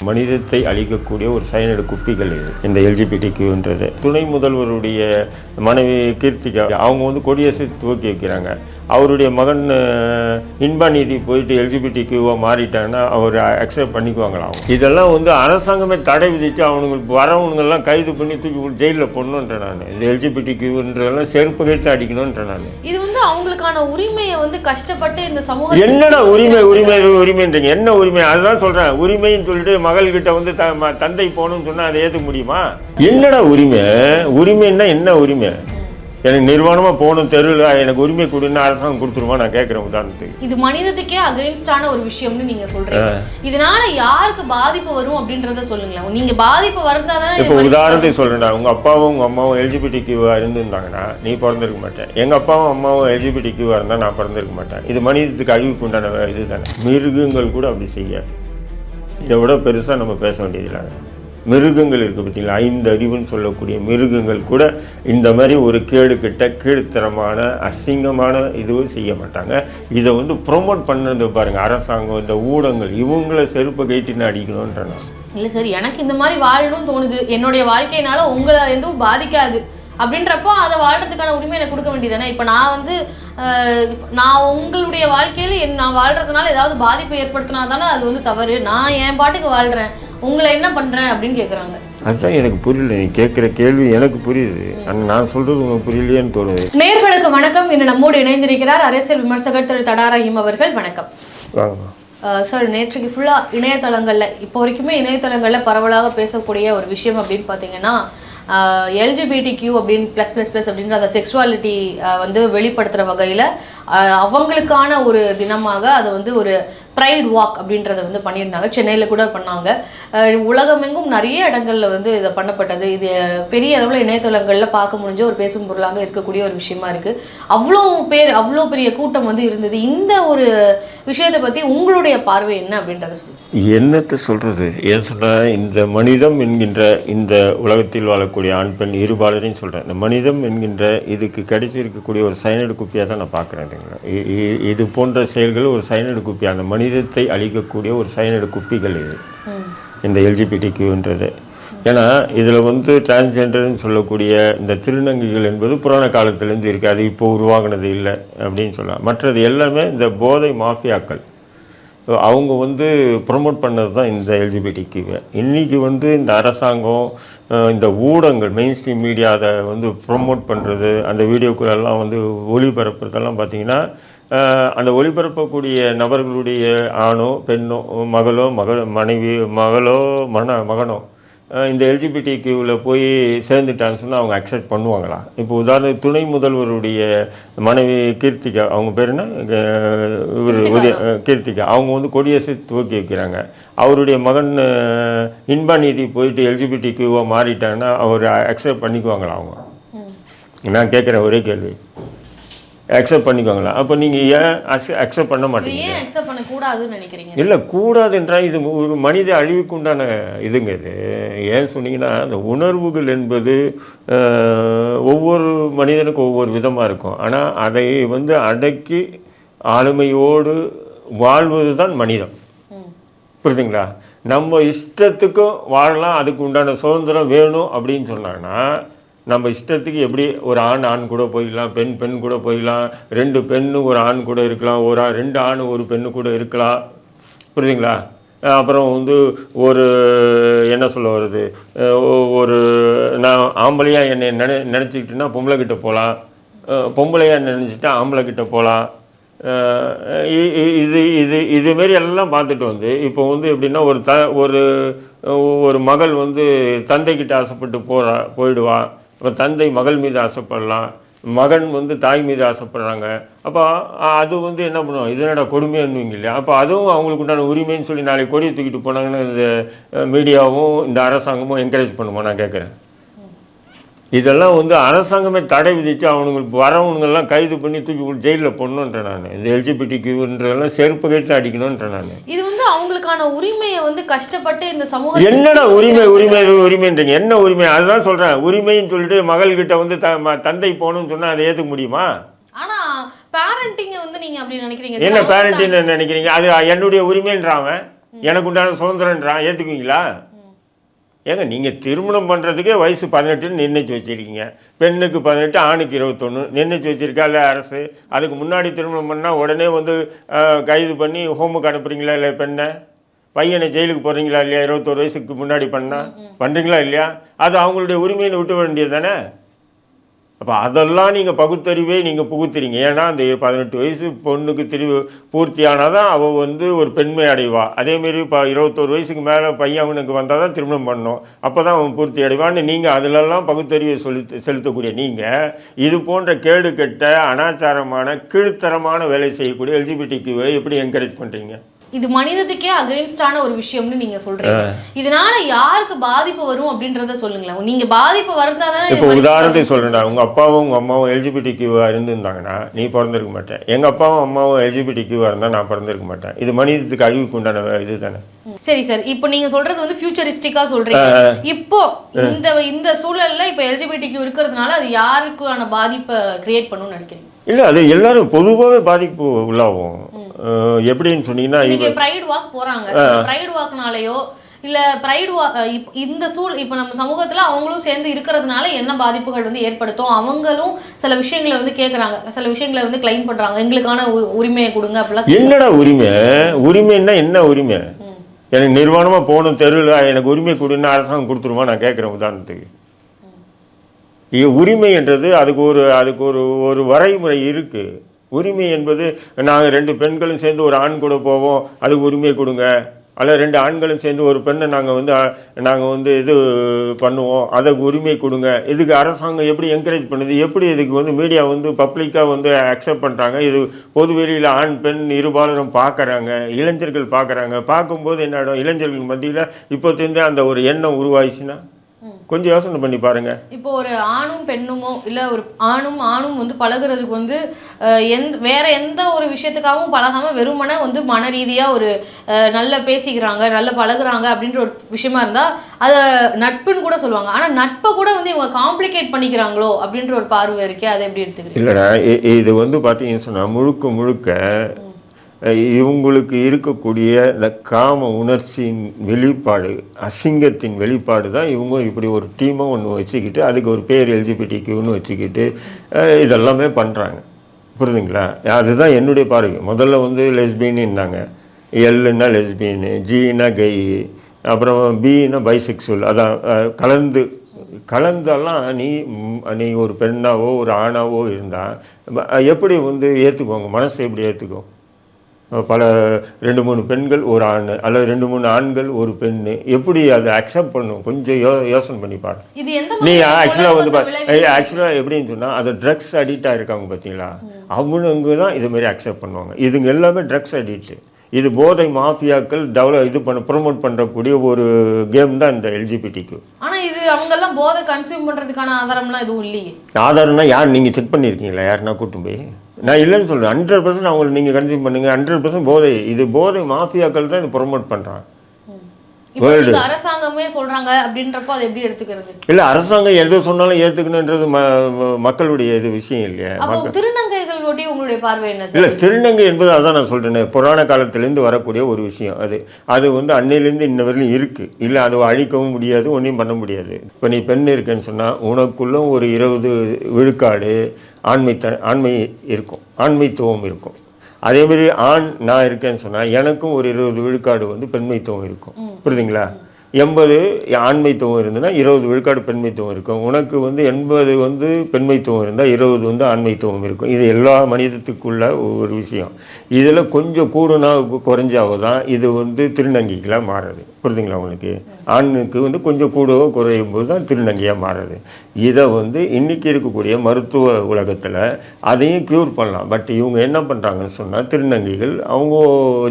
மனிதத்தை அழிக்கக்கூடிய ஒரு சைனடு குப்பிகள் இது இந்த எல்ஜிபிடிக்யூன்றது. துணை முதல்வருடைய மனைவி கீர்த்திகா அவங்க வந்து கொடியரசு துவக்கி வைக்கிறாங்க. அவருடைய மகன் இன்பநீதி போயிட்டு எல்ஜிபிடிக்யூவாக மாறிட்டாங்கன்னா அவர் அக்செப்ட் பண்ணிக்குவாங்களா? இதெல்லாம் வந்து அரசாங்கமே தடை விதித்து அவனுங்களுக்கு வரவனுங்கெல்லாம் கைது பண்ணி தூக்கி ஜெயிலில் போடணுன்ற நான். இந்த எல்ஜிபிடிக்யூன்றதெல்லாம் செருப்பு கேட்டு அடிக்கணுன்ற நான். இது வந்து அவங்களுக்கான உரிமையை வந்து கஷ்டப்பட்டு இந்த சமூகம் என்னடா உரிமைன்றீங்க? என்ன உரிமை? அதுதான் சொல்கிறேன். உரிமைன்னு சொல்லிட்டு மகள்கிட்ட வந்து தந்தை போகணும்னு சொன்னால் அதை ஏற்றுக்க முடியுமா? என்னடா உரிமைன்னா என்ன உரிமை? எனக்கு நிர்வாணமாக போகணும், தெருவில் எனக்கு உரிமை கொடுன்னு அரசாங்கம் கொடுத்துருமா? நான் கேட்குறேன். உதாரணத்துக்கு இது மனிதத்துக்கே அகைன்ஸ்டான ஒரு விஷயம்னு நீங்கள் சொல்கிறீங்க. இதனால யாருக்கு பாதிப்பு வரும் அப்படின்றத சொல்லுங்களேன். நீங்கள் பாதிப்பு வரதா தானே. இப்போ உதாரணத்துக்கு சொல்கிறேன்டா, உங்கள் அப்பாவும் உங்கள் அம்மாவும் எல்ஜிபிடிக்யூவாக இருந்திருந்தாங்கன்னா நீ பிறந்திருக்க மாட்டேன். எங்கள் அப்பாவும் அம்மாவும் எல்ஜிபிடிக்யூவாக இருந்தால் நான் பிறந்திருக்க மாட்டேன். இது மனிதத்துக்கு அழிவுக்கு உண்டான இது தானே. மிருகங்கள் கூட அப்படி செய்யாது. இதை விட பெருசாக நம்ம பேச வேண்டியதில்லை. மிருகங்கள் இருக்குது பார்த்தீங்களா, 5 அறிவுன்னு சொல்லக்கூடிய மிருகங்கள் கூட இந்த மாதிரி ஒரு கீழ்த்தரமான அசிங்கமான இதுவும் செய்ய மாட்டாங்க. இதை வந்து ப்ரொமோட் பண்ணது பாருங்கள் அரசாங்கம், இந்த ஊடகங்கள் இவங்கள செருப்பை கைட்டின்னு அடிக்கணுன்றேன். இல்லை சார், எனக்கு இந்த மாதிரி வாழணும்னு தோணுது, என்னுடைய வாழ்க்கையினால உங்களை எதுவும் பாதிக்காது அப்படின்றப்போ அதை வாழ்கிறதுக்கான உரிமை எனக்கு கொடுக்க வேண்டியதானே. இப்போ நான் வந்து நான் உங்களுடைய வாழ்க்கையில் நான் வாழ்கிறதுனால ஏதாவது பாதிப்பை ஏற்படுத்தினா தானே அது வந்து தவறு. நான் என் பாட்டுக்கு வாழ்கிறேன், உங்களை என்ன பண்ணுறேன் அப்படின்னு கேட்குறாங்க. அதுதான் எனக்கு புரியல. நீ கேட்குற கேள்வி எனக்கு புரியுது, ஆனால் நான் சொல்கிறது உங்களுக்கு புரியலையேன்னு தோணுது. நேயர்களுக்கு வணக்கம். இன்று நம்மோடு இணைந்திருக்கிறார் அரசியல் விமர்சகர் திரு தடா ரஹீம் அவர்கள். வணக்கம் சார். நேற்றுக்கு ஃபுல்லாக இணையதளங்களில் இப்போ வரைக்குமே இணையதளங்களில் பரவலாக பேசக்கூடிய ஒரு விஷயம் அப்படின்னு பார்த்தீங்கன்னா எல்ஜிபிடிக்யூ அப்படின்னு +++ அப்படின்ற அந்த செக்ஸுவாலிட்டி வந்து வெளிப்படுத்துகிற வகையில் அவங்களுக்கான ஒரு தினமாக அதை வந்து ஒரு ப்ரைட் வாக் அப்படின்றத வந்து பண்ணியிருந்தாங்க. சென்னையில் கூட பண்ணாங்க. உலகமெங்கும் நிறைய இடங்களில் வந்து இதை பண்ணப்பட்டது. இது பெரிய அளவில் இணையதளங்களில் பார்க்க முடிஞ்ச ஒரு பேசும் பொருளாக இருக்கக்கூடிய ஒரு விஷயமா இருக்குது. அவ்வளோ பெரிய கூட்டம் வந்து இருந்தது. இந்த ஒரு விஷயத்தை பற்றி உங்களுடைய பார்வை என்ன அப்படின்றத சொல்லுங்கள். என்னத்தை சொல்கிறது? ஏன் சொன்னால் இந்த மனிதம் என்கின்ற இந்த உலகத்தில் வாழக்கூடிய ஆண் பெண் இருபாலரையும் சொல்கிறேன். இந்த மனிதம் என்கின்ற இதுக்கு கிடைச்சிருக்கக்கூடிய ஒரு சைனடு குப்பியாக தான் நான் பார்க்குறேன். இது போன்ற செயல்கள் ஒரு சைனடு குப்பி, அந்த மனிதத்தை அழிக்கக்கூடிய ஒரு சைனடு குப்பிகள் இது இந்த எல்ஜிபிடிக்யூன்றது. ஏன்னா இதில் வந்து டிரான்ஸ்ஜெண்டர்னு சொல்லக்கூடிய இந்த திருநங்கைகள் என்பது புராண காலத்திலேருந்து இருக்குது. அது இப்போ உருவாகினது இல்லை அப்படின்னு சொல்லலாம். மற்றது எல்லாமே இந்த போதை மாஃபியாக்கள் அவங்க வந்து ப்ரொமோட் பண்ணது தான் இந்த எல்ஜிபிடிக்யூவை. இன்றைக்கி வந்து இந்த அரசாங்கம் இந்த ஊடகங்கள் மெயின் ஸ்ட்ரீம் மீடியா அதை வந்து ப்ரொமோட் பண்ணுறது, அந்த வீடியோக்களெல்லாம் வந்து ஒளிபரப்புறதெல்லாம் பார்த்திங்கன்னா அந்த ஒளிபரப்பக்கூடிய நபர்களுடைய ஆணோ பெண்ணோ மகனோ இந்த எல்ஜிபிடிக்யூவில் போய் சேர்ந்துட்டான்னு சொன்னால் அவங்க அக்செப்ட் பண்ணுவாங்களா? இப்போ உதாரணத்துக்கு துணை முதல்வருடைய மனைவி கீர்த்திகா, அவங்க பேர் என்ன, கீர்த்திகா, அவங்க வந்து கொடியரசு துவக்கி வைக்கிறாங்க. அவருடைய மகன் இன்பநீதி போயிட்டு எல்ஜிபிடிக்யூவாக மாறிட்டாங்கன்னா அவர் அக்செப்ட் பண்ணிக்குவாங்களா? அவங்க நான் கேட்குறேன் ஒரே கேள்வி, அக்செப்ட் பண்ணிக்குவாங்களா? அப்போ நீங்கள் ஏன் அக்செப்ட் பண்ண மாட்டீங்க? ஏன் அக்செப்ட் பண்ண கூடாதுன்னு நினைக்கிறீங்க? இல்லை, கூடாதுன்றால் இது ஒரு மனித அழிவுக்கு உண்டான இதுங்க. இது ஏன் சொன்னீங்கன்னா, அந்த உணர்வுகள் என்பது ஒவ்வொரு மனிதனுக்கும் ஒவ்வொரு விதமாக இருக்கும். ஆனால் அதை வந்து அடக்கி ஆளுமையோடு வாழ்வது தான் மனிதம். புரியுதுங்களா? நம்ம இஷ்டத்துக்கும் வாழலாம், அதுக்கு உண்டான சுதந்திரம் வேணும் அப்படின்னு சொன்னாங்கன்னா நம்ம இஷ்டத்துக்கு எப்படி ஒரு ஆண் கூட போயிடலாம், பெண் கூட போயிடலாம், 2 பெண்ணு ஒரு ஆண் கூட இருக்கலாம், 2 ஆண் ஒரு பெண்ணு கூட இருக்கலாம். புரியுதுங்களா? அப்புறம் வந்து ஒரு என்ன சொல்ல வருது, ஒரு நான் ஆம்பளையாக என்னை நினச்சிக்கிட்டேன்னா பொம்பளைக்கிட்ட போகலாம், பொம்பளையாக நினச்சிட்டா ஆம்பளைக்கிட்ட போகலாம். இதுமாரி எல்லாம் பார்த்துட்டு வந்து இப்போ வந்து எப்படின்னா ஒரு மகள் வந்து தந்தைக்கிட்ட ஆசைப்பட்டு போயிடுவா. இப்போ தந்தை மகள் மீது ஆசைப்படலாம், மகன் வந்து தாய் மீது ஆசைப்படுறாங்க. அப்போ அது வந்து என்ன பண்ணுவோம், இதனோட கொடுமையானுவீங்க இல்லையா? அப்போ அதுவும் அவங்களுக்கு உண்டான உரிமைன்னு சொல்லி நாளைக்கு கொடியை தூக்கிட்டு போனாங்கன்னா இந்த மீடியாவும் இந்த அரசாங்கமும் என்கரேஜ் பண்ணுமா? நான் கேட்குறேன். இதெல்லாம் வந்து அரசாங்கமே தடை விதித்து அவனுங்களுக்கு வரவனுங்கெல்லாம் கைது பண்ணி தூக்கி ஜெயிலில் போடணுன்றேன் நான். இந்த எல்ஜிபிடிக்யூன்றதெல்லாம் செருப்பு கேட்டு அடிக்கணுன்றேன் நான். இது வந்து அவங்களுக்கான உரிமையை வந்து கஷ்டப்பட்டு இந்த சமூகம் என்னடா உரிமைன்றீங்க? என்ன உரிமை? அதுதான் சொல்கிறேன். உரிமைன்னு சொல்லிட்டு மகள்கிட்ட வந்து தந்தை போகணும்னு சொன்னால் அதை ஏற்றுக்க முடியுமா? ஆனால் பேரண்டிங்கை வந்து நீங்கள் அப்படி நினைக்கிறீங்க? என்ன பேரண்டிங் நினைக்கிறீங்க? அது என்னுடைய உரிமைன்றாவன். எனக்கு உண்டான சுதந்திரன்றான், ஏற்றுக்குவீங்களா? ஏங்க நீங்கள் திருமணம் பண்ணுறதுக்கே வயசு 18ன்னு நிர்ணயிச்சு வச்சுருக்கீங்க. பெண்ணுக்கு 18, ஆணுக்கு 21 நிர்ணயிச்சு வச்சுருக்கா இல்லை அரசு? அதுக்கு முன்னாடி திருமணம் பண்ணால் உடனே வந்து கைது பண்ணி ஹோமுக்கு அனுப்புறீங்களா இல்லை பெண்ணை? பையனை ஜெயிலுக்கு போகிறீங்களா இல்லையா? 21 வயசுக்கு முன்னாடி பண்ணால் பண்ணுறீங்களா இல்லையா? அது அவங்களுடைய உரிமையை விட்டு வேண்டியது தானே. அப்போ அதெல்லாம் நீங்கள் பகுத்தறிவே நீங்கள் புகுத்துறீங்க. ஏன்னா அந்த 18 வயசு பொண்ணுக்கு பூர்த்தி ஆனால் தான் அவள் வந்து ஒரு பெண்மை அடைவா. அதேமாரி இப்போ 21 வயசுக்கு மேலே பையனுக்கு வந்தால் தான் திருமணம் பண்ணணும், அப்போ தான் அவன் பூர்த்தி அடைவான்னு நீங்கள் அதிலெல்லாம் பகுத்தறிவை செலுத்தக்கூடிய நீங்கள் இது போன்ற கேடு கெட்ட அனாச்சாரமான கீழ்த்தரமான வேலை செய்யக்கூடிய எல்ஜிபிடிக்யூவை எப்படி என்கரேஜ் பண்ணுறீங்க? இது மனிதத்துக்கே அகைன்ஸ்டான ஒரு விஷயம்னு நீங்க சொல்றீங்க. இதனால யாருக்கு பாதிப்பு வரும் அப்படின்றத சொல்லுங்களேன். நீங்க பாதிப்பு வரதா தானே. இப்போ உதாரணத்துக்கு சொல்றேன், உங்க அப்பாவும் உங்க அம்மாவும் எல்ஜிபிடிக்யூவா இருந்திருந்தாங்கன்னா நீ பிறந்திருக்க மாட்டேன். எங்க அப்பாவும் அம்மாவும் எல்ஜிபிடிக்யூவா இருந்தா நான் பிறந்திருக்க மாட்டேன். இது மனிதத்துக்கு அழிவுக்கு உண்டான இது தானே. சரி சார், இப்போ நீங்க சொல்றது வந்து ஃபியூச்சரிஸ்டிக்கா சொல்றீங்க. இப்போ இந்த சூழல்ல இப்போ எல்ஜிபிடிக்யூ இருக்கிறதுனால அது யாருக்கான பாதிப்பை கிரியேட் பண்ணும்னு நினைக்கிறீங்க? இல்லை, அது எல்லாரும் பொதுவாகவே பாதிப்பு உள்ளாகும். எப்படின்னு சொன்னீங்கன்னா, இங்கே ப்ரைட் வாக் போகிறாங்க, ப்ரைட் வாக்னாலேயோ இல்லை ப்ரைட் வாக் இந்த இப்போ நம்ம சமூகத்தில் அவங்களும் சேர்ந்து இருக்கிறதுனால என்ன பாதிப்புகள் வந்து ஏற்படுத்தும்? அவங்களும் சில விஷயங்களை வந்து கேட்குறாங்க, சில விஷயங்களை வந்து கிளைம் பண்ணுறாங்க, எங்களுக்கான உரிமையை கொடுங்க அப்படிலாம். என்னடா உரிமைன்னா என்ன உரிமை? எனக்கு நிர்வாணமாக போகணும் தெருவில், எனக்கு உரிமை கொடுன்னு அரசாங்கம் கொடுத்துருமா? நான் கேட்குறேன் உதாரணத்துக்கு. உரிமை என்றது அதுக்கு ஒரு வரைமுறை இருக்குது. உரிமை என்பது நாங்கள் 2 பெண்களும் சேர்ந்து ஒரு ஆண் கூட போவோம், அதுக்கு உரிமை கொடுங்க. அல்ல 2 ஆண்களும் சேர்ந்து ஒரு பெண்ணை நாங்கள் வந்து இது பண்ணுவோம், அதுக்கு உரிமை கொடுங்க. இதுக்கு அரசாங்கம் எப்படி என்கரேஜ் பண்ணுது? எப்படி இதுக்கு வந்து மீடியா வந்து பப்ளிக்காக வந்து அக்செப்ட் பண்ணுறாங்க? இது பொதுவெளியில் ஆண் பெண் இருபாலரும் பார்க்குறாங்க, இளைஞர்கள் பார்க்குறாங்க. பார்க்கும்போது என்னடும், இளைஞர்கள் மத்தியில் இப்போத்தேருந்தே அந்த ஒரு எண்ணம் உருவாயிடுச்சுன்னா கொஞ்சம் யோசனை பண்ணி பாருங்க. இப்போ ஒரு ஆணும் பெண்ணுமோ இல்லை ஒரு ஆணும் வந்து பழகுறதுக்கு வந்து வேற எந்த ஒரு விஷயத்துக்காகவும் பழகாம வெறுமனே வந்து மன ரீதியாக ஒரு நல்ல பேசிக்கிறாங்க, நல்ல பழகுறாங்க அப்படின்ற ஒரு விஷயமா இருந்தால் அதை நட்புன்னு கூட சொல்லுவாங்க. ஆனால் நட்பை கூட வந்து இவங்க காம்ப்ளிகேட் பண்ணிக்கிறாங்களோ அப்படின்ற ஒரு பார்வை இருக்கே, அதை எப்படி எடுத்துக்கிறீங்க? இல்லைடா, இது வந்து பார்த்தீங்கன்னு சொன்னால் முழுக்க இவங்களுக்கு இருக்கக்கூடிய இந்த காம உணர்ச்சியின் வெளிப்பாடு, அசிங்கத்தின் வெளிப்பாடு தான் இவங்க இப்படி ஒரு டீமாக ஒன்று வச்சுக்கிட்டு அதுக்கு ஒரு பேர் எல்ஜிபிடிக்யூன்னு வச்சுக்கிட்டு இதெல்லாமே பண்ணுறாங்க. புரியுதுங்களா? அதுதான் என்னுடைய பார்வை. முதல்ல வந்து லெஸ்பியன்னாங்க, எல்லுன்னா லெஸ்பியனு, ஜின்னா கெய், அப்புறம் பின்னா பைசெக்சுவல். அதான் கலந்தெல்லாம் நீ ஒரு பெண்ணாவோ ஒரு ஆணாவோ இருந்தால் எப்படி வந்து ஏற்றுக்குவாங்க? மனசை எப்படி ஏற்றுக்கும்? பல 2-3 பெண்கள் ஒரு ஆண் அல்லது 2-3 ஆண்கள் ஒரு பெண்ணு எப்படி அதை அக்செப்ட் பண்ணும்? கொஞ்சம் யோசனை பண்ணி பாரு. நீ ஆக்சுவலாக வந்து ஆக்சுவலாக எப்படின்னு சொன்னால் அது ட்ரக்ஸ் அடிக்டாக இருக்காங்க பார்த்தீங்களா, அவங்க தான் இதுமாரி அக்செப்ட் பண்ணுவாங்க. இதுங்க எல்லாமே ட்ரக்ஸ் அடிக்ட்டு. இது போதை மாஃபியாக்கள் ப்ரொமோட் பண்ணுறக்கூடிய ஒரு கேம் தான் இந்த எல்ஜிபிடிக்கு. ஆனால் இது அவங்கெல்லாம் போதை கன்சியூம் பண்ணுறதுக்கான ஆதாரம்லாம் எதுவும் இல்லையே. ஆதாரம்னா யார் நீங்கள் செக் பண்ணியிருக்கீங்களா? யாருன்னா கூட்டும் போய்? நான் இல்லைன்னு சொல்கிறேன். 100% அவங்களை நீங்கள் கன்சியூம் பண்ணுங்கள். 100% போதை, இது போதை மாஃபியாக்கள் தான் இது ப்ரொமோட் பண்ணுறாங்க. அரசாங்கமே சொல்றாங்க அப்படின்றப்போ அதை எப்படி எடுத்துக்கிறது? இல்ல, அரசாங்கம் எது சொன்னாலும் ஏத்துக்கணும்ன்றது மக்களுடைய இது விஷயம் இல்லையா? திருநங்கைகளுடைய உங்களுடைய பார்வை என்ன? இல்ல, திருநங்கை என்பது அதான் நான் சொல்றேன், புராண காலத்திலேருந்து வரக்கூடிய ஒரு விஷயம். அது வந்து அன்னையிலேருந்து இன்ன வரையிலும் இருக்கு. இல்லை, அதை அழிக்கவும் முடியாது, ஒன்றையும் பண்ண முடியாது. இப்போ நீ பெண் இருக்கேன்னு சொன்னால் உனக்குள்ளும் ஒரு 20 விழுக்காடு ஆண்மை இருக்கும், ஆண்மைத்துவம் இருக்கும். அதேமாரி நான் இருக்கேன்னு சொன்னால் எனக்கும் ஒரு 20 விழுக்காடு வந்து பெண்மைத்துவம் இருக்கும். புரியுதுங்களா? 80 ஆண்மைத்துவம் இருந்ததுன்னா 20 விழுக்காடு பெண்மைத்துவம் இருக்கும். உனக்கு வந்து 80 வந்து பெண்மைத்துவம் இருந்தால் 20 வந்து ஆண்மைத்துவம் இருக்கும். இது எல்லா மனிதத்துக்குள்ள ஒரு விஷயம். இதில் கொஞ்சம் கூடுனா குறைஞ்சாவோ தான் இது வந்து திருநங்கைகளாக மாறுது. புரியுதுங்களா உங்களுக்கு? ஆணுக்கு வந்து கொஞ்சம் கூடவோ குறையும் போது தான் திருநங்கையாக மாறுது. இதை வந்து இன்றைக்கி இருக்கக்கூடிய மருத்துவ உலகத்தில் அதையும் க்யூர் பண்ணலாம். பட் இவங்க என்ன பண்ணுறாங்கன்னு சொன்னால் திருநங்கைகள் அவங்க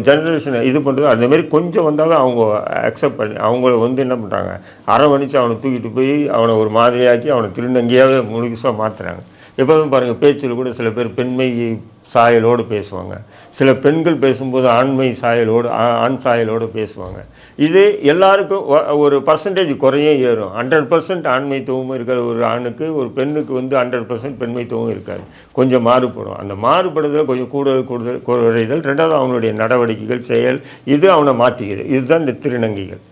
ஜெனரேஷனை இது பண்ணுறது அந்தமாரி கொஞ்சம் வந்தாலும் அவங்க அக்செப்ட் பண்ணி அவங்கள வந்து என்ன பண்ணுறாங்க, அரவணைச்சு அவனை தூக்கிட்டு போய் அவனை ஒரு மாதிரியாக்கி அவனை திருநங்கையாகவே முழுசாக மாற்றுறாங்க. எப்போதும் பாருங்கள், பேச்சில் கூட சில பேர் பெண்மை சாயலோடு பேசுவாங்க. சில பெண்கள் பேசும்போது ஆண்மை சாயலோடு ஆண் சாயலோடு பேசுவாங்க. இது எல்லாருக்கும் ஒரு பர்சன்டேஜ் குறையும் ஏறும். 100% ஆண்மைத்துவம் இருக்கிற ஒரு ஆணுக்கு ஒரு பெண்ணுக்கு வந்து 100% பெண்மைத்துவம் இருக்காது. கொஞ்சம் மாறுபடும். அந்த மாறுபடுதல் கொஞ்சம் கூடுதல் குறைதல். ரெண்டாவது அவனுடைய நடவடிக்கைகள் செயல் இது அவனை மாற்றிக்குது. இதுதான் இந்த திருநங்கைகள்.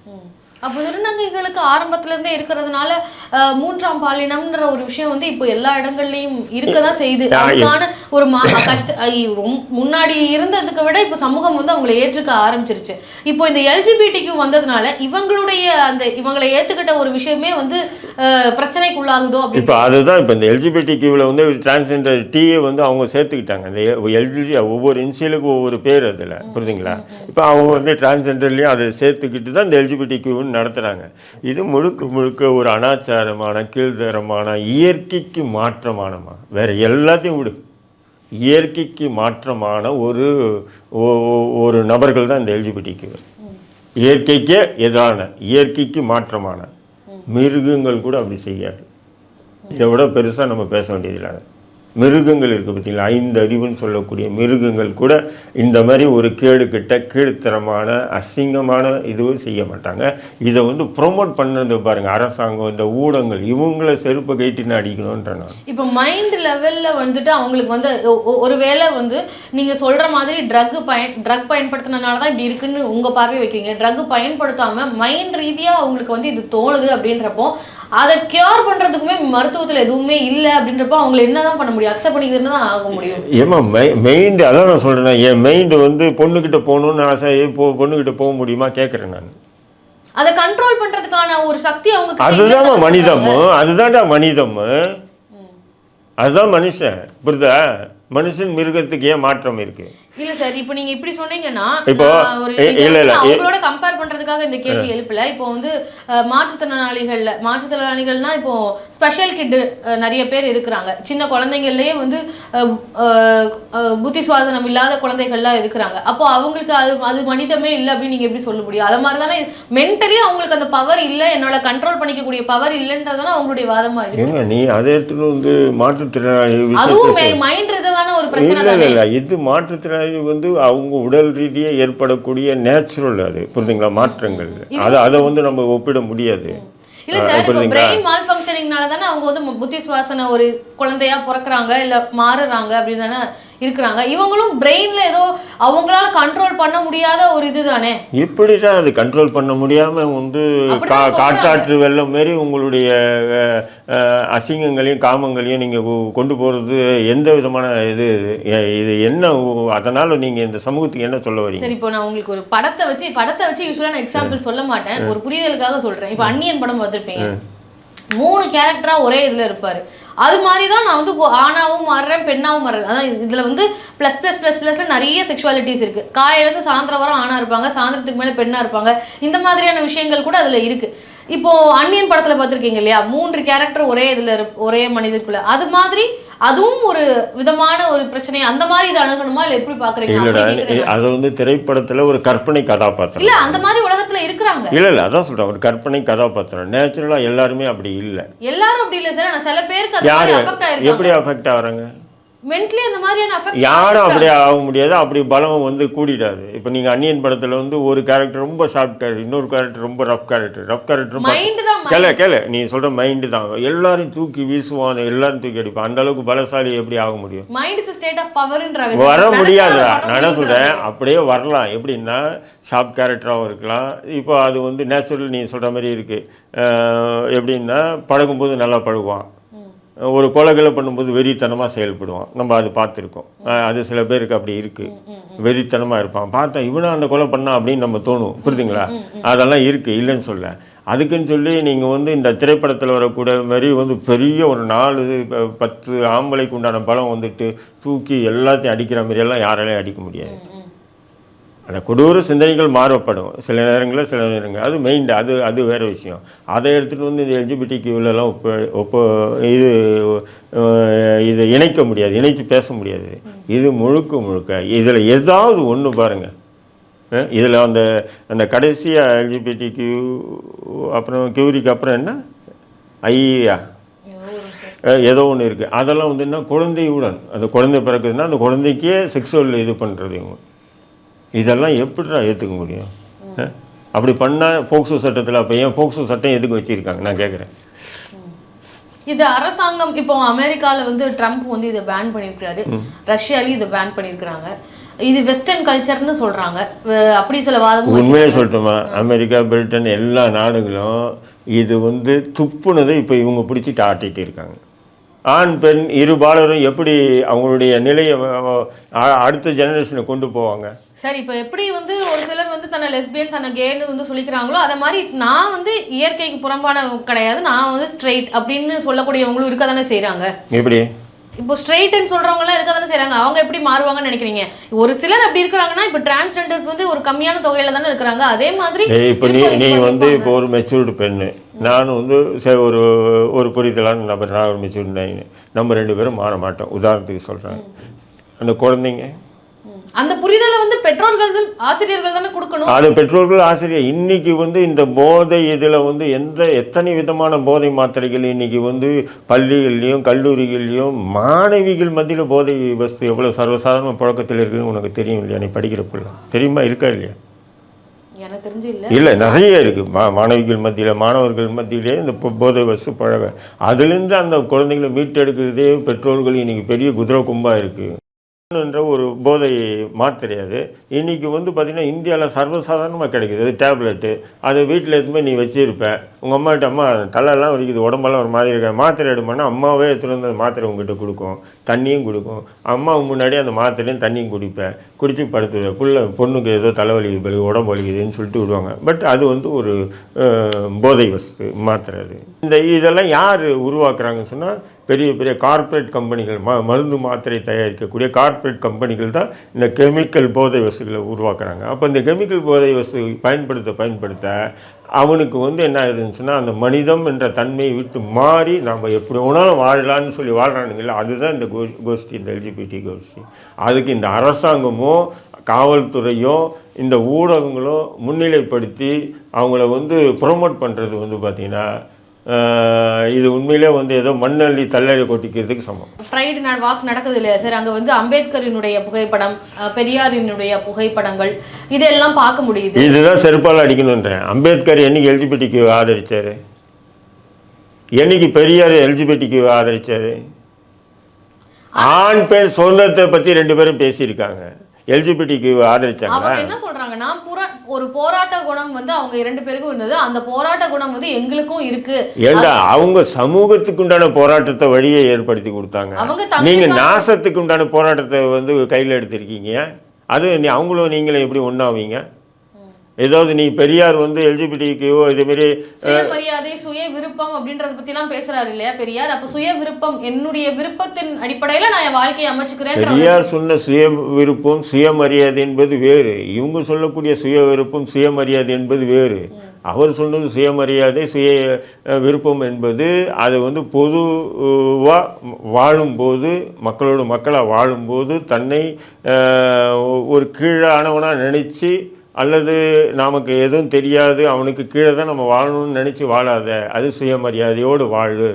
அப்போ திருநங்கைகளுக்கு ஆரம்பத்துல இருந்தே இருக்கிறதுனால மூன்றாம் பாலினம்ன்ற ஒரு விஷயம் வந்து இப்போ எல்லா இடங்கள்லயும் இருக்கதான் செய்யுது. அதுக்கான ஒரு முன்னாடி இருந்ததுக்கு விட இப்போ சமூகம் வந்து அவங்களை ஏற்றுக்க ஆரம்பிச்சிருச்சு. இப்போ இந்த எல்ஜிபிடிக்கு வந்ததுனால இவங்களை ஏத்துக்கிட்ட ஒரு விஷயமே வந்து பிரச்சனைக்குள்ளாகுதோ அப்படின்னு. இப்போ அதுதான் இப்போ இந்த எல்ஜிபிடிக்யூவில் வந்து டிரான்ஸ்ஜெண்டர் டீயை வந்து அவங்க சேர்த்துக்கிட்டாங்க. இந்த எல்ஜி ஒவ்வொரு இன்சியலுக்கும் ஒவ்வொரு பேர் அதில், புரியுதுங்களா? இப்போ அவங்க வந்து டிரான்ஸ்ஜெண்டர்லேயும் அதை சேர்த்துக்கிட்டு தான் இந்த எல்ஜிபிடிக்யூன்னு நடத்துகிறாங்க. இது முழுக்க முழுக்க ஒரு அனாச்சாரமான கீழ்த்தரமான இயற்கைக்கு மாற்றமானமா வேற எல்லாத்தையும் விடு, இயற்கைக்கு மாற்றமான ஒரு நபர்கள் தான் இந்த எல்ஜிபிடிக்யூ. இயற்கைக்கே எதிரான, இயற்கைக்கு மாற்றமான மிருகங்கள் கூட அப்படி செய்யாது. இதை விட பெருசாக நம்ம பேச வேண்டியதில்லை. மிருகங்கள் இருக்குது பார்த்தீங்களா, 5 அறிவுன்னு சொல்லக்கூடிய மிருகங்கள் கூட இந்த மாதிரி ஒரு கீழ்த்தரமான அசிங்கமான இதுவும் செய்ய மாட்டாங்க. இதை வந்து ப்ரொமோட் பண்ணது பாருங்கள் அரசாங்கம், இந்த ஊடகங்கள், இவங்களை செருப்பை கைட்டின்னு அடிக்கணுன்ற. நான் இப்போ மைண்ட் லெவலில் வந்துட்டு அவங்களுக்கு வந்து ஒருவேளை வந்து நீங்கள் சொல்கிற மாதிரி ட்ரக் பயன்படுத்தினால தான் இப்படி இருக்குன்னு உங்கள் பார்வை வைக்கிறீங்க. ட்ரக் பயன்படுத்தாமல் மைண்ட் ரீதியாக அவங்களுக்கு வந்து இது தோணுது அப்படின்றப்போ அதை கியூர் பண்ணுறதுக்குமே மருத்துவத்தில் எதுவுமே இல்லை அப்படின்றப்போ அவங்களை என்ன தான் பண்ண முடியும்? அக்செப்ட் பண்ணிக்கிறது தான் ஆக முடியும். ஏமா மைண்டு, அதான் நான் சொல்கிறேன், என் மைண்டு வந்து பொண்ணுக்கிட்ட போகணுன்னு ஆசை, பொண்ணுக்கிட்ட போக முடியுமா கேட்குறேன் நான். அதை கண்ட்ரோல் பண்ணுறதுக்கான ஒரு சக்தி அவங்க, அதுதான் மனிதம், அதுதான்டா மனிதம், அதுதான் மனுஷன். புரியுதா? மனுஷன் மிருகத்துக்கு ஏன் மாற்றம் இருக்கு? இல்ல சார், இப்போ நீங்க இப்படி சொன்னீங்கன்னா இப்போ அவங்களோட கம்பேர் பண்றதுக்காக இந்த கேள்வி எழுப்பல. இப்போ வந்து மாற்றுத்திறனாளிகள்னா இப்போ ஸ்பெஷல் கிட் நிறைய பேர் இருக்கிறாங்க. சின்ன குழந்தைங்கள்லயே வந்து புத்தி சுவாதனம் இல்லாத குழந்தைகள்லாம் இருக்கிறாங்க. அப்போ அவங்களுக்கு அது மனிதமே இல்லை அப்படின்னு நீங்க எப்படி சொல்ல முடியும்? அது மாதிரி தானே மென்டலி அவங்களுக்கு அந்த பவர் இல்லை, என்னோட கண்ட்ரோல் பண்ணிக்கக்கூடிய பவர் இல்லைன்றதான அவங்களுடைய வாதமா இருக்கு. நீ அதே இடத்துல வந்து மாற்றுத்திறனாளி அதுவும் மைண்ட் இதுவான ஒரு பிரச்சனை இல்லை. இது மாற்றுத்திறனாளி வந்து அவங்க உடல் ரீதியாக ஏற்படக்கூடிய நேச்சுரல், அது புரியுதுங்களா, மாற்றங்கள். அதை வந்து நம்ம ஒப்பிட முடியாது. இல்ல சார், பிரெயின் மால் ஃபங்க்ஷனிங்னால தானே அவங்க வந்து புத்தி சுவாசன ஒரு குழந்தையா பிறக்கிறாங்க இல்ல மாறுறாங்க அப்படின்னு தானே இருக்கிறாங்க. இவங்களும் பிரெயின்ல ஏதோ அவங்களால கண்ட்ரோல் பண்ண முடியாத ஒரு இதுதானே. இப்படிதான் அது கண்ட்ரோல் பண்ண முடியாம வந்து காட்டாற்று வெள்ளம் மாரி உங்களுடைய அசிங்கங்களையும் காமங்களையும் நீங்க கொண்டு போறது எந்த விதமான இது என்ன? அதனால நீங்க இந்த சமூகத்துக்கு என்ன சொல்ல வரீங்க? சரி, இப்போ நான் உங்களுக்கு ஒரு படத்தை வச்சு யூசுவலா நான் எக்ஸாம்பிள் சொல்ல மாட்டேன், ஒரு புரிதலுக்காக சொல்றேன். இப்போ அந்நியன் படம் பார்த்திருப்பீங்க, 3 கேரக்டரா ஒரே இதுல இருப்பாரு. அது மாதிரி தான் நான் வந்து ஆணாவும் மாறுறேன், பெண்ணாவும் மாறுறேன். அதான் இதில் வந்து ++++ப்ளஸில் நிறைய செக்ஷுவாலிட்டிஸ் இருக்குது. காலையிலேருந்து சாயந்தரம் வரை ஆணாக இருப்பாங்க, சாயந்தரத்துக்கு மேலே பெண்ணாக இருப்பாங்க. இந்த மாதிரியான விஷயங்கள் கூட அதில் இருக்குது. இப்போது அந்நியன் படத்தில் பார்த்துருக்கீங்க இல்லையா, 3 கேரக்டர் ஒரே இதில் ஒரே மனிதருக்குள்ள. அது மாதிரி அதுவும் ஒரு விதமான ஒரு பிரச்சனை. அந்த மாதிரி இதை அணுகணுமா இல்லை எப்படி பார்க்குறீங்க? அது வந்து திரைப்படத்தில் ஒரு கற்பனை கதாபாத்திரம் இல்லை, அந்த மாதிரி உலகத்தில் இருக்கிறாங்க. இல்லை அதான் சொல்கிறேன், ஒரு கற்பனை கதாபாத்திரம். நேச்சுரலாக எல்லாருமே அப்படி இல்லை. எல்லாரும் அப்படி இல்லை சார். ஆனால் சில பேருக்கு யார் எப்படி அஃபெக்ட் ஆகிறாங்க? மென்டலி அந்த மாதிரியான அஃபெக்ட் யாரும் அப்படியே ஆக முடியாது. அப்படி பலம் வந்து கூடிடாது. இப்போ நீங்கள் அந்நியன் படத்தில் வந்து ஒரு கேரக்டர் ரொம்ப ஷார்ப் கேரக்டர், இன்னொரு கேரக்டர் ரொம்ப ரஃப் கேரக்டர் கேளு நீ சொல்கிற மைண்டு தான் எல்லாரும் தூக்கி வீசுவான், எல்லாரும் தூக்கி அடிப்பான். அந்த அளவுக்கு பலசாலி எப்படி ஆக முடியும்? வர முடியாதுடா. நான் என்ன சொல்கிறேன், அப்படியே வரலாம். எப்படின்னா ஷார்ப் கேரக்டராகவும் இருக்கலாம். இப்போ அது வந்து நேச்சுரல் நீ சொல்கிற மாதிரி இருக்குது. எப்படின்னா பழகும்போது நல்லா பழகுவான், ஒரு கொலைகளை பண்ணும்போது வெறித்தனமாக செயல்படுவான். நம்ம அது பார்த்துருக்கோம். அது சில பேருக்கு அப்படி இருக்குது, வெறித்தனமாக இருப்பான். பார்த்தா இவனை அந்த கொலை பண்ணா அப்படின்னு நம்ம தோணும், புரியுதுங்களா? அதெல்லாம் இருக்குது, இல்லைன்னு சொல்ல. அதுக்குன்னு சொல்லி நீங்கள் வந்து இந்த திரைப்படத்தில் வரக்கூடிய மாதிரி வந்து பெரிய ஒரு 4-10 ஆம்பளைக்கு உண்டான பலம் வந்துட்டு தூக்கி எல்லாத்தையும் அடிக்கிற மாதிரியெல்லாம் யாராலையும் அடிக்க முடியாது. அந்த கொடூர சிந்தனைகள் மாறப்படும் சில நேரங்கள். அது மெயின், அது வேறு விஷயம். அதை எடுத்துகிட்டு வந்து இந்த எல்ஜிபிடிக்யூலெலாம் இது இணைக்க முடியாது, இணைச்சு பேச முடியாது. இது முழுக்க இதில் ஏதாவது ஒன்று பாருங்கள். இதில் அந்த கடைசியாக எல்ஜிபிடிக்யூ அப்புறம் கியூரிக்கு அப்புறம் என்ன ஐயா ஏதோ ஒன்று இருக்குது. அதெல்லாம் வந்து என்ன குழந்தையுடன் அந்த குழந்தை பிறக்குதுன்னா அந்த குழந்தைக்கே செக்ஸுவல் இது பண்ணுறது இவங்க. இதெல்லாம் எப்படிடா ஏற்றுக்க முடியும்? அப்படி பண்ணால் போக்சோ சட்டத்தில் அப்போ ஏன் போக்சோ சட்டம் எதுக்கு வச்சுருக்காங்க நான் கேட்குறேன். இது அரசாங்கம் இப்போ அமெரிக்காவில் வந்து ட்ரம்ப் வந்து இதை பேன் பண்ணியிருக்கிறாரு, ரஷ்யாலையும் இதை பேன் பண்ணியிருக்கிறாங்க. இது வெஸ்டர்ன் கல்ச்சர்னு சொல்கிறாங்க. அப்படி சில வாதமும் உண்மையிலே சொல்லட்டுமா, அமெரிக்கா பிரிட்டன் எல்லா நாடுகளும் இது வந்து துப்புனதை இப்போ இவங்க பிடிச்சிட்டு ஆட்டிகிட்டு இருக்காங்க. ஆண் பெண் இரு பாலரும் எப்படி அவங்களுடைய நிலையை அடுத்த ஜெனரேஷனை கொண்டு போவாங்க? சரி, இப்போ எப்படி வந்து ஒரு சிலர் வந்து தன்னை லெஸ்பியன் தன்னை கேன்னு வந்து சொல்லிக்கிறாங்களோ அதை மாதிரி நான் வந்து இயற்கைக்கு புறம்பான கிடையாது, நான் வந்து ஸ்ட்ரெயிட் அப்படின்னு சொல்லக்கூடியவங்களும் இருக்க தானே செய்கிறாங்க. எப்படி இப்போ ஸ்ட்ரெயிட்னு சொல்கிறவங்களாம் இருக்க தானே செய்கிறாங்க. அவங்க எப்படி மாறுவாங்கன்னு நினைக்கிறீங்க? ஒரு சிலர் அப்படி இருக்கிறாங்கன்னா இப்போ டிரான்ஸ்ஜெண்டர்ஸ் வந்து ஒரு கம்மியான தொகையில் தானே இருக்கிறாங்க. அதே மாதிரி இப்போ நீ வந்து இப்போ ஒரு மெச்சூர்டு பெண்ணு, நானும் வந்து ஒரு ஒரு புரிதலான நபர், நான் ஒரு மெச்சூர்டு நைனு, நம்ம 2 பேரும் மாற மாட்டோம். உதாரணத்துக்கு சொல்கிறேன். அந்த குழந்தைங்க அந்த புரிதலை வந்து பெற்றோர்கள் ஆசிரியர்கள் தானே கொடுக்கணும். அது பெற்றோர்கள் ஆசிரியர். இன்னைக்கு வந்து இந்த போதை இதில் வந்து எத்தனை விதமான போதை மாத்திரைகள் இன்னைக்கு வந்து பள்ளிகள்லையும் கல்லூரிகள்லையும் மாணவிகள் மத்தியில் போதை வஸ்து எவ்வளோ சர்வசாதாரண புழக்கத்தில் இருக்குதுன்னு உனக்கு தெரியும் இல்லையா? நீ படிக்கிறக்குள்ள தெரியுமா? இருக்கா இல்லையா? எனக்கு தெரிஞ்சு இல்லை, நிறைய இருக்குது. மாணவிகள் மத்தியில் மாணவர்கள் மத்தியிலே இந்த போதை வஸ்து பழக, அதுலேருந்து அந்த குழந்தைங்களை மீட்டெடுக்கிறதே பெற்றோர்கள் இன்னைக்கு பெரிய குதிரை கும்பாக இருக்குது. என்ற ஒரு போதை மாத்திரை அது இன்றைக்கி வந்து பார்த்திங்கன்னா இந்தியாவில் சர்வசாதாரணமாக கிடைக்குது. அது டேப்லெட்டு, அது வீட்டில் எதுவுமே நீ வச்சுருப்ப. உங்கள் அம்மாகிட்ட அம்மா தலையெல்லாம் வலிக்குது, உடம்பெல்லாம் ஒரு மாதிரி இருக்க, மாத்திரை எடுமானா அம்மாவே எடுத்துகிட்டு வந்து அந்த மாத்திரை உங்ககிட்ட கொடுக்கும், தண்ணியும் கொடுக்கும். அம்மாவுக்கு முன்னாடியே அந்த மாத்திரையும் தண்ணியும் குடிப்பேன், குடித்து படுத்துவேன். பொண்ணுக்கு ஏதோ தலைவலி உடம்பு வலிக்குதுன்னு சொல்லிட்டு விடுவாங்க. பட் அது வந்து ஒரு போதை வஸ்து மாத்திரை. அது இதெல்லாம் யார் உருவாக்குறாங்கன்னு சொன்னால் பெரிய பெரிய கார்ப்பரேட் கம்பெனிகள், மருந்து மாத்திரை தயாரிக்கக்கூடிய கார்ப்பரேட் கம்பெனிகள் தான் இந்த கெமிக்கல் போதை வஸ்துகளை உருவாக்குறாங்க. அப்போ இந்த கெமிக்கல் போதை வஸ்து பயன்படுத்த அவனுக்கு வந்து என்ன ஆகுதுன்னு சொன்னால் அந்த மனிதம் என்ற தன்மையை விட்டு மாறி நம்ம எப்படி வேணாலும் வாழலான்னு சொல்லி வாழ்கிறானுங்கள, அதுதான் இந்த கோஷ்டி, இந்த எல்ஜிபிடி கோஷ்டி. அதுக்கு இந்த அரசாங்கமோ காவல்துறையோ இந்த ஊடகங்களோ முன்னிலைப்படுத்தி அவங்கள வந்து ப்ரொமோட் பண்ணுறது வந்து பார்த்திங்கன்னா இது உண்மையிலே வந்து ஏதோ மண்ணள்ளி தள்ளி கொட்டிக்கிறதுக்கு சமம். ப்ரைடு வாக் நடக்குது இல்லையா சார்? அங்கே வந்து அம்பேத்கரினுடைய புகைப்படம், பெரியாரினுடைய புகைப்படங்கள் இதெல்லாம் பார்க்க முடியுது. இதுதான் செருப்பால் அடிக்கணுன்றேன். அம்பேத்கர் என்னைக்கு எல்ஜிபிடிக்கு ஆதரிச்சார்? என்னைக்கு பெரியார் எல்ஜிபிடிக்கு ஆதரிச்சார்? ஆண் பெண் சுதந்திரத்தை பற்றி 2 பேரும் பேசியிருக்காங்க. எல்ஜிபிடிக்கு ஆதரிச்சாங்க. அவங்க என்ன சொல்றாங்கன்னா ஒரு போராட்ட குணம் வந்து அவங்க 2 பேருக்கும் இருந்தது, அந்த போராட்ட குணம் வந்து எங்களுக்கும் இருக்கு. ஏண்டா அவங்க சமூகத்துக்கு உண்டான போராட்டத்தை வழியை ஏற்படுத்தி கொடுத்தாங்க. நீங்க நாசத்துக்கு உண்டான போராட்டத்தை வந்து கையில் எடுத்திருக்கீங்க. அது அவங்களும் நீங்களும் எப்படி ஒன்றாவீங்க? ஏதாவது நீ பெரியார் வந்து எல்ஜிபிடிக்கோ இதேமாரி சுயமரியாதை சுய விருப்பம் அப்படின்றத பற்றிலாம் பேசுறாரு இல்லையா பெரியார்? அப்போ சுய விருப்பம், என்னுடைய விருப்பத்தின் அடிப்படையில் நான் என் வாழ்க்கையை அமைச்சுக்கிறேன். பெரியார் சொன்ன சுய விருப்பம் சுயமரியாதை என்பது வேறு, இவங்க சொல்லக்கூடிய சுய விருப்பம் சுயமரியாதை என்பது வேறு. அவர் சொன்னது சுயமரியாதை சுய விருப்பம் என்பது அது வந்து பொதுவாக வாழும்போது மக்களோட மக்களாக வாழும்போது தன்னை ஒரு கீழானவனாக நினச்சி அல்லது நமக்கு எதுவும் தெரியாது அவனுக்கு கீழே தான் நம்ம வாழணும்னு நினச்சி வாழாத, அது சுயமரியாதையோடு வாழு,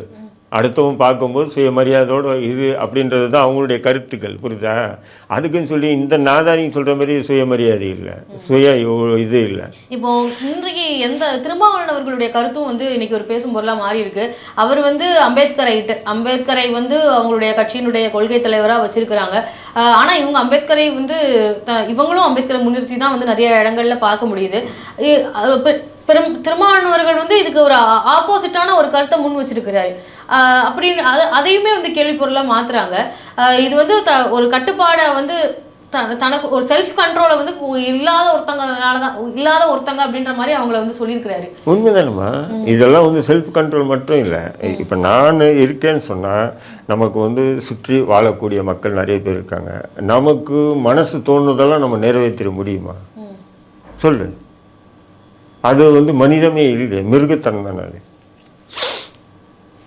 அடுத்தவன் பார்க்கும்போது சுயமரியாதையோடு இது அப்படின்றது தான் அவங்களுடைய கருத்துக்கள். புரியுதா? அதுக்குன்னு சொல்லி இந்த நாதாரிங்க சொல்கிற மாதிரி சுயமரியாதை இல்லை, இது இல்லை. இப்போ இன்றைக்கு எந்த திருமாவளவன் அவர்களுடைய கருத்தும் வந்து இன்னைக்கு ஒரு பேசும் பொருளாக மாறி இருக்கு. அவர் வந்து அம்பேத்கரை வந்து அவங்களுடைய கட்சியினுடைய கொள்கை தலைவராக வச்சிருக்கிறாங்க. ஆனால் இவங்க அம்பேத்கரை வந்து இவங்களும் அம்பேத்கரை முன்னிறுத்தி தான் வந்து நிறைய இடங்கள்ல பார்க்க முடியுது. திருமாவளவர்கள் வந்து இதுக்கு ஒரு ஆப்போசிட்டான ஒரு கருத்தை முன் வச்சிருக்கிறாரு அப்படின்னு அதையுமே வந்து கேள்வி பொருளாக மாத்துறாங்க. இது வந்து ஒரு கட்டுப்பாடை வந்து தனக்கு ஒரு செல்ஃப் கண்ட்ரோலை வந்து இல்லாத ஒருத்தங்க அப்படின்ற மாதிரி அவங்கள வந்து சொல்லியிருக்கிறாரு. உண்மைதானம்மா? இதெல்லாம் வந்து செல்ஃப் கண்ட்ரோல் மட்டும் இல்லை. இப்போ நான் இருக்கேன்னு சொன்னால் நமக்கு வந்து சுற்றி வாழக்கூடிய மக்கள் நிறைய பேர் இருக்காங்க. நமக்கு மனசு தோணுதெல்லாம் நம்ம நிறைவேற்றிட முடியுமா? சொல்லு. அது வந்து மனிதமே இல்லை, மிருகத்தனம் தானே அது.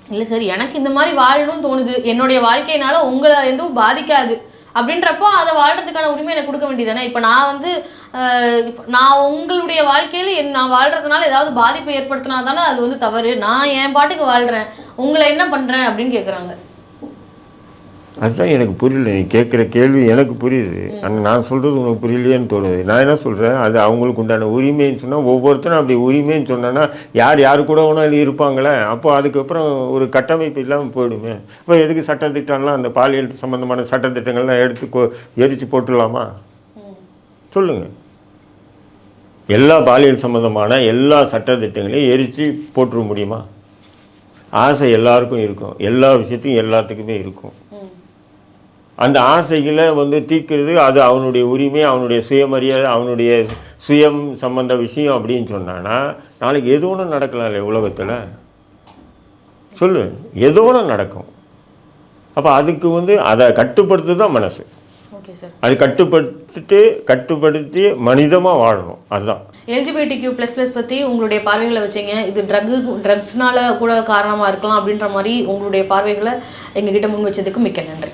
இல்லை சார், எனக்கு இந்த மாதிரி வாழணும்னு தோணுது, என்னுடைய வாழ்க்கையினால உங்களை எதுவும் பாதிக்காது அப்படின்றப்போ அதை வாழ்கிறதுக்கான உரிமை எனக்கு கொடுக்க வேண்டியதானே? இப்போ நான் வந்து நான் உங்களுடைய வாழ்க்கையில் நான் வாழ்கிறதுனால ஏதாவது பாதிப்பை ஏற்படுத்தினா தானே அது வந்து தவறு. நான் என் பாட்டுக்கு வாழ்கிறேன், உங்களை என்ன பண்றேன் அப்படின்னு கேக்குறாங்க. அதுதான் எனக்கு புரியல. நீ கேட்குற கேள்வி எனக்கு புரியுது. ஆனால் நான் சொல்கிறது உனக்கு புரியலையேன்னு தோணுது. நான் என்ன சொல்கிறேன், அது அவங்களுக்கு உண்டான உரிமைன்னு சொன்னால் ஒவ்வொருத்தரும் அப்படி உரிமைன்னு சொன்னேன்னா யார் கூட வேணாலும் இருப்பாங்களே. அப்போ அதுக்கப்புறம் ஒரு கட்டமைப்பு இல்லாமல் போயிடுமே. இப்போ எதுக்கு சட்டத்திட்டம்லாம் அந்த பாலியல் சம்மந்தமான சட்டத்திட்டங்கள்லாம் எடுத்து எரித்து போட்டுடலாமா? சொல்லுங்கள். எல்லா பாலியல் சம்மந்தமான எல்லா சட்டத்திட்டங்களையும் எரித்து போட்டுற முடியுமா? ஆசை எல்லாருக்கும் இருக்கும். எல்லா விஷயத்தையும் எல்லாத்துக்குமே இருக்கும். அந்த ஆசைகளை தீர்க்கிறது அது அவனுடைய உரிமை, அவனுடைய சுயமரியாதை, அவனுடைய சுயம் சம்பந்த விஷயம் அப்படின்னு சொன்னான்னா நாளைக்கு எது ஒன்று நடக்கலாம் இல்லையா உலகத்தில்? சொல்லு, எது ஒன்று நடக்கும். அப்போ அதுக்கு அதை கட்டுப்படுத்து தான் மனசு. அது கட்டுப்படுத்தி மனிதமாக வாழணும். அதுதான். LGBTQ++ பற்றி உங்களுடைய பார்வைகளை வச்சிங்க. இது ட்ரக்ஸ்னால கூட காரணமாக இருக்கலாம் அப்படின்ற மாதிரி உங்களுடைய பார்வைகளை எங்ககிட்ட முன் வச்சதுக்கு மிக்க நன்றி.